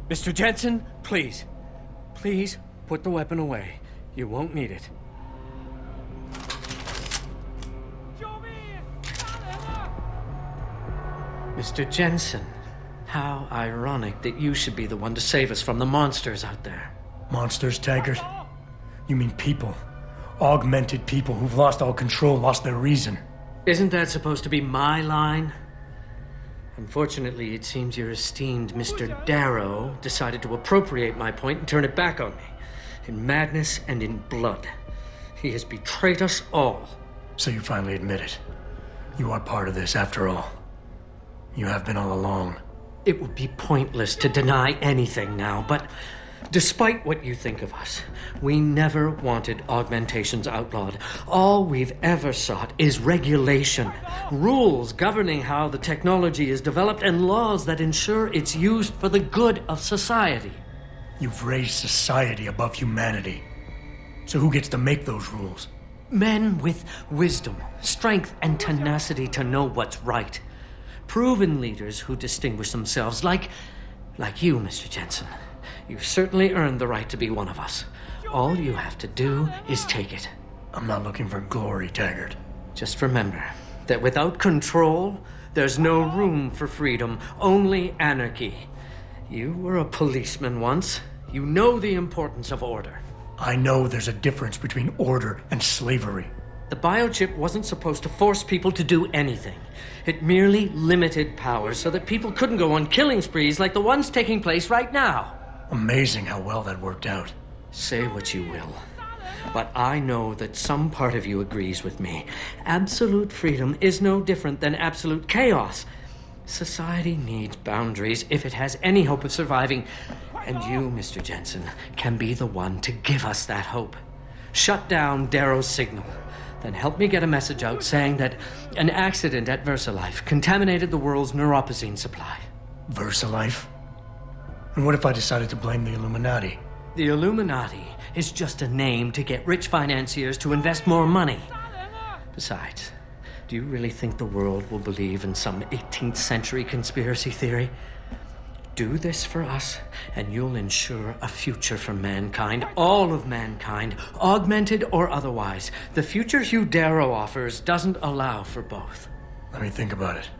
Mr. Jensen, please. Please put the weapon away. You won't need it. Mr. Jensen, how ironic that you should be the one to save us from the monsters out there. Monsters, Taggart? You mean people. Augmented people who've lost all control, lost their reason. Isn't that supposed to be my line? Unfortunately, it seems your esteemed Mr. Darrow decided to appropriate my point and turn it back on me. In madness and in blood. He has betrayed us all. So you finally admit it. You are part of this, after all. You have been all along. It would be pointless to deny anything now, but despite what you think of us, we never wanted augmentations outlawed. All we've ever sought is regulation, rules governing how the technology is developed, and laws that ensure it's used for the good of society. You've raised society above humanity. So who gets to make those rules? Men with wisdom, strength, and tenacity to know what's right. Proven leaders who distinguish themselves like you, Mr. Jensen. You've certainly earned the right to be one of us. All you have to do is take it. I'm not looking for glory, Taggart. Just remember that without control, there's no room for freedom, only anarchy. You were a policeman once. You know the importance of order. I know there's a difference between order and slavery. The biochip wasn't supposed to force people to do anything. It merely limited power so that people couldn't go on killing sprees like the ones taking place right now. Amazing how well that worked out. Say what you will, but I know that some part of you agrees with me. Absolute freedom is no different than absolute chaos. Society needs boundaries if it has any hope of surviving, and you, Mr. Jensen, can be the one to give us that hope. Shut down Darrow's signal. Then help me get a message out saying that an accident at VersaLife contaminated the world's neuropozyne supply. VersaLife? And what if I decided to blame the Illuminati? The Illuminati is just a name to get rich financiers to invest more money. Besides, do you really think the world will believe in some 18th century conspiracy theory? Do this for us, and you'll ensure a future for mankind, all of mankind, augmented or otherwise. The future Hugh Darrow offers doesn't allow for both. Let me think about it.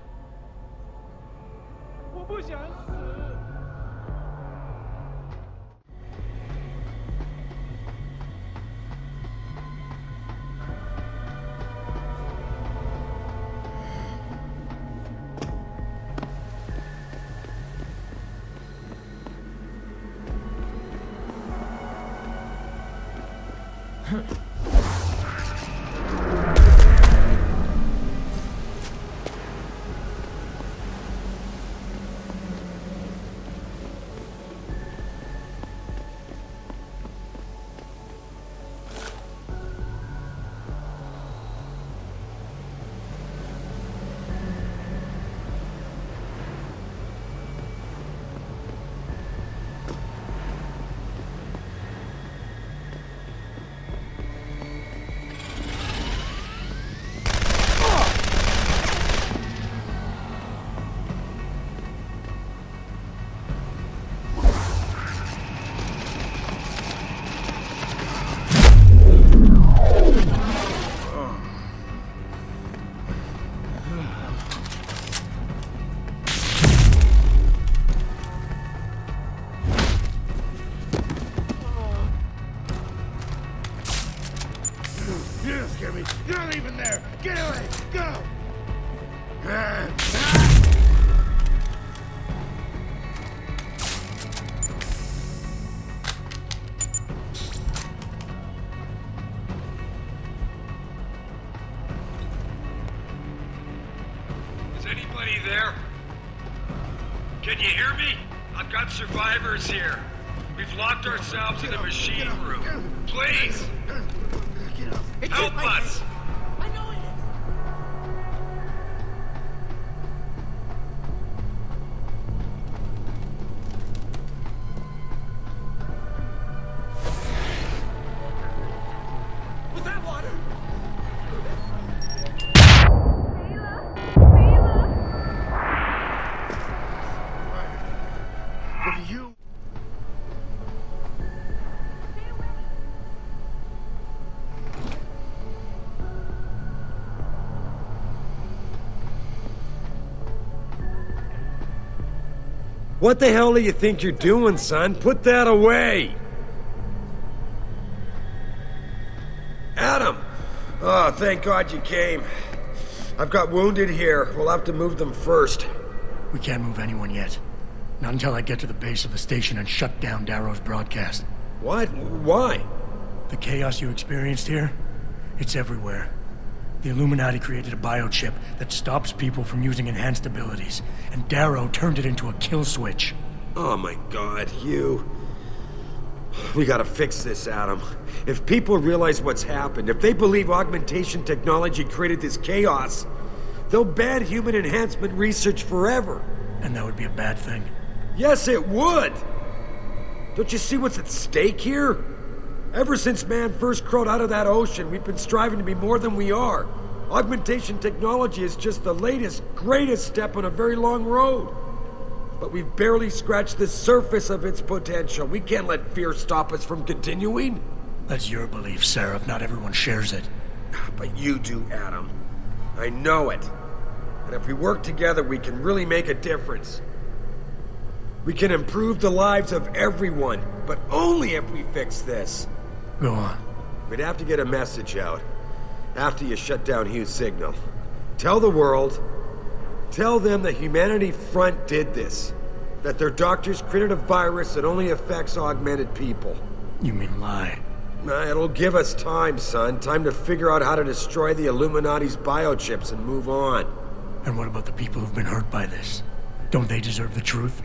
You're leaving there! Get away! Go! Is anybody there? Can you hear me? I've got survivors here. We've locked ourselves in the machine room. Please! Help us! I know it is. Was that water? What are you? What the hell do you think you're doing, son? Put that away! Adam! Oh, thank God you came. I've got wounded here. We'll have to move them first. We can't move anyone yet. Not until I get to the base of the station and shut down Darrow's broadcast. What? Why? The chaos you experienced here, it's everywhere. The Illuminati created a biochip that stops people from using enhanced abilities, and Darrow turned it into a kill switch. Oh my God, you... We gotta fix this, Adam. If people realize what's happened, if they believe augmentation technology created this chaos, they'll ban human enhancement research forever. And that would be a bad thing. Yes, it would! Don't you see what's at stake here? Ever since man first crawled out of that ocean, we've been striving to be more than we are. Augmentation technology is just the latest, greatest step on a very long road. But we've barely scratched the surface of its potential. We can't let fear stop us from continuing. That's your belief, Sarif. Not everyone shares it. But you do, Adam. I know it. And if we work together, we can really make a difference. We can improve the lives of everyone, but only if we fix this. Go on. We'd have to get a message out after you shut down Hugh's signal. Tell the world, tell them the Humanity Front did this. That their doctors created a virus that only affects augmented people. You mean lie? It'll give us time, son. Time to figure out how to destroy the Illuminati's biochips and move on. And what about the people who've been hurt by this? Don't they deserve the truth?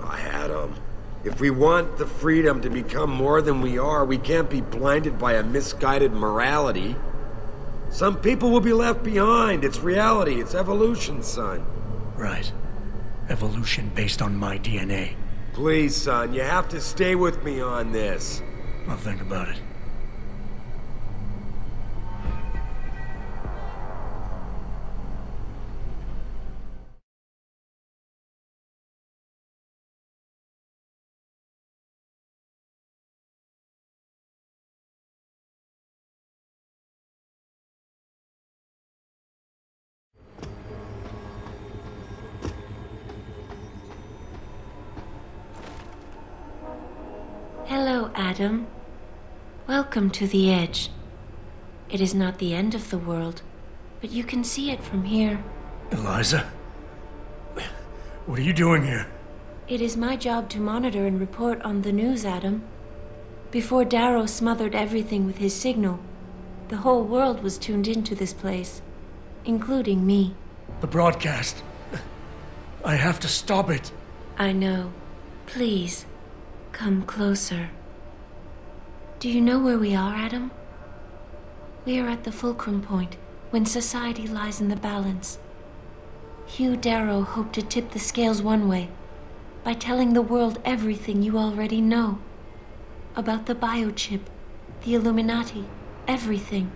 Adam, if we want the freedom to become more than we are, we can't be blinded by a misguided morality. Some people will be left behind. It's reality. It's evolution, son. Right. Evolution based on my DNA. Please, son, you have to stay with me on this. I'll think about it. Hello, Adam. Welcome to the Edge. It is not the end of the world, but you can see it from here. Eliza? What are you doing here? It is my job to monitor and report on the news, Adam. Before Darrow smothered everything with his signal, the whole world was tuned into this place, including me. The broadcast. I have to stop it. I know. Please, come closer. Do you know where we are, Adam? We are at the fulcrum point, when society lies in the balance. Hugh Darrow hoped to tip the scales one way, by telling the world everything you already know. About the biochip, the Illuminati, everything.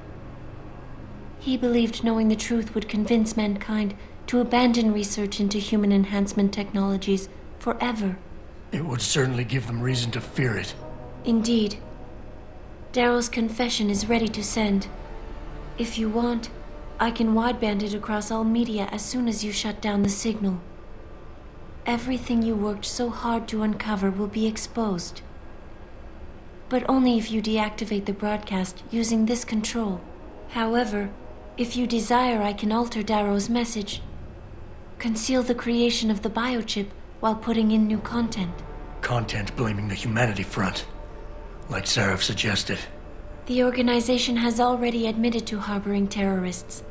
He believed knowing the truth would convince mankind to abandon research into human enhancement technologies forever. It would certainly give them reason to fear it. Indeed. Darrow's confession is ready to send. If you want, I can wideband it across all media as soon as you shut down the signal. Everything you worked so hard to uncover will be exposed. But only if you deactivate the broadcast using this control. However, if you desire, I can alter Darrow's message. Conceal the creation of the biochip while putting in new content. Content blaming the Humanity Front, like Sarif suggested. The organization has already admitted to harboring terrorists.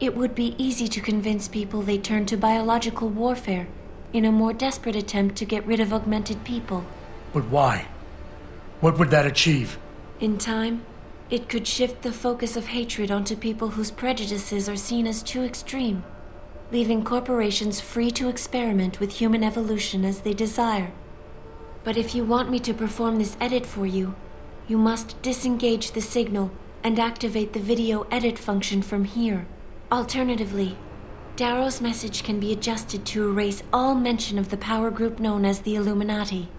It would be easy to convince people they turn to biological warfare in a more desperate attempt to get rid of augmented people. But why? What would that achieve? In time, it could shift the focus of hatred onto people whose prejudices are seen as too extreme, leaving corporations free to experiment with human evolution as they desire. But if you want me to perform this edit for you, you must disengage the signal and activate the video edit function from here. Alternatively, Darrow's message can be adjusted to erase all mention of the power group known as the Illuminati.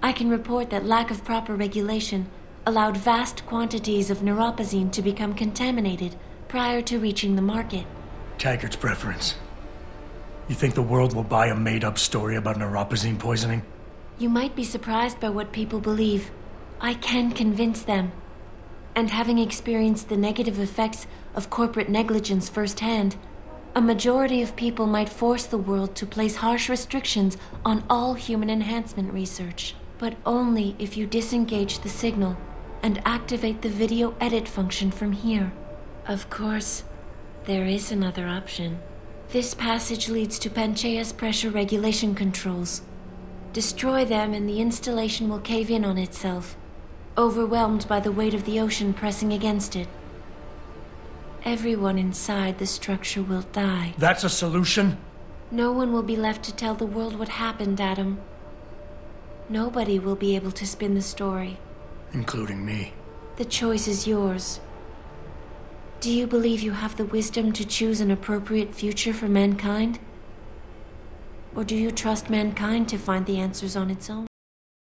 I can report that lack of proper regulation allowed vast quantities of neuropozyne to become contaminated prior to reaching the market. Taggart's preference. You think the world will buy a made-up story about neuropozyne poisoning? You might be surprised by what people believe. I can convince them. And having experienced the negative effects of corporate negligence firsthand, a majority of people might force the world to place harsh restrictions on all human enhancement research. But only if you disengage the signal and activate the video edit function from here. Of course, there is another option. This passage leads to Panchaea's pressure regulation controls. Destroy them and the installation will cave in on itself, overwhelmed by the weight of the ocean pressing against it. Everyone inside the structure will die. That's a solution? No one will be left to tell the world what happened, Adam. Nobody will be able to spin the story. Including me. The choice is yours. Do you believe you have the wisdom to choose an appropriate future for mankind? Or do you trust mankind to find the answers on its own?